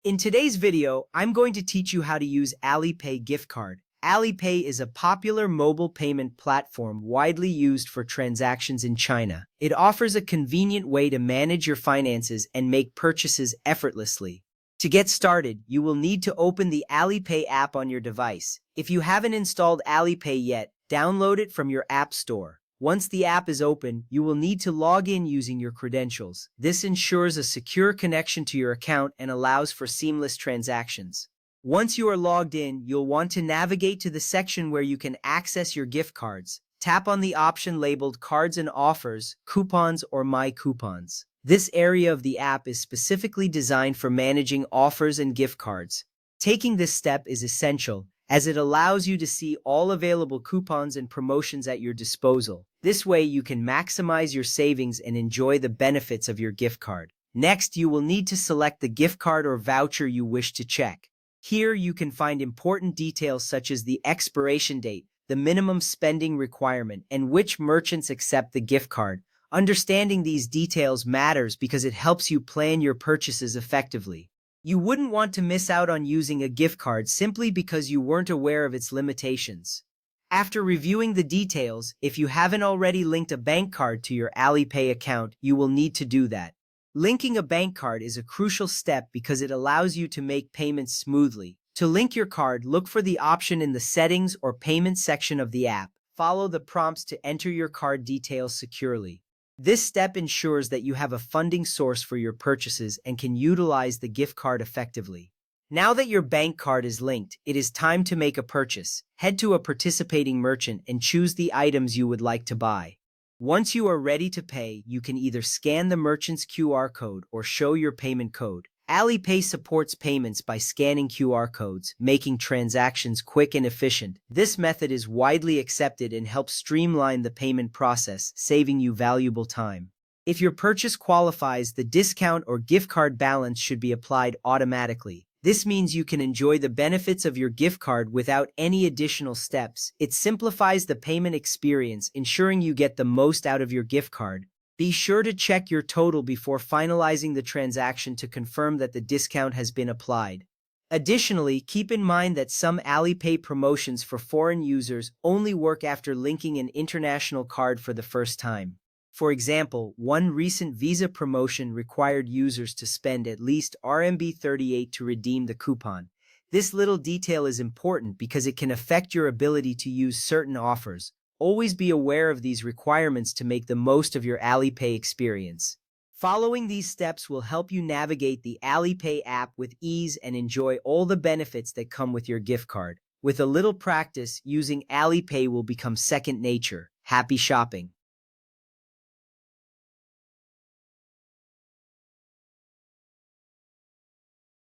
In today's video, I'm going to teach you how to use Alipay gift card. Alipay is a popular mobile payment platform widely used for transactions in China. It offers a convenient way to manage your finances and make purchases effortlessly. To get started, you will need to open the Alipay app on your device. If you haven't installed Alipay yet, download it from your app store. Once the app is open, you will need to log in using your credentials. This ensures a secure connection to your account and allows for seamless transactions. Once you are logged in, you'll want to navigate to the section where you can access your gift cards. Tap on the option labeled Cards and Offers, Coupons, or My Coupons. This area of the app is specifically designed for managing offers and gift cards. Taking this step is essential, as it allows you to see all available coupons and promotions at your disposal. This way, you can maximize your savings and enjoy the benefits of your gift card. Next, you will need to select the gift card or voucher you wish to check. Here, you can find important details such as the expiration date, the minimum spending requirement, and which merchants accept the gift card. Understanding these details matters because it helps you plan your purchases effectively. You wouldn't want to miss out on using a gift card simply because you weren't aware of its limitations. After reviewing the details, if you haven't already linked a bank card to your Alipay account, you will need to do that. Linking a bank card is a crucial step because it allows you to make payments smoothly. To link your card, look for the option in the Settings or Payment section of the app. Follow the prompts to enter your card details securely. This step ensures that you have a funding source for your purchases and can utilize the gift card effectively. Now that your bank card is linked, it is time to make a purchase. Head to a participating merchant and choose the items you would like to buy. Once you are ready to pay, you can either scan the merchant's QR code or show your payment code. Alipay supports payments by scanning QR codes, making transactions quick and efficient. This method is widely accepted and helps streamline the payment process, saving you valuable time. If your purchase qualifies, the discount or gift card balance should be applied automatically. This means you can enjoy the benefits of your gift card without any additional steps. It simplifies the payment experience, ensuring you get the most out of your gift card. Be sure to check your total before finalizing the transaction to confirm that the discount has been applied. Additionally, keep in mind that some Alipay promotions for foreign users only work after linking an international card for the first time. For example, one recent Visa promotion required users to spend at least RMB 38 to redeem the coupon. This little detail is important because it can affect your ability to use certain offers. Always be aware of these requirements to make the most of your Alipay experience. Following these steps will help you navigate the Alipay app with ease and enjoy all the benefits that come with your gift card. With a little practice, using Alipay will become second nature. Happy shopping!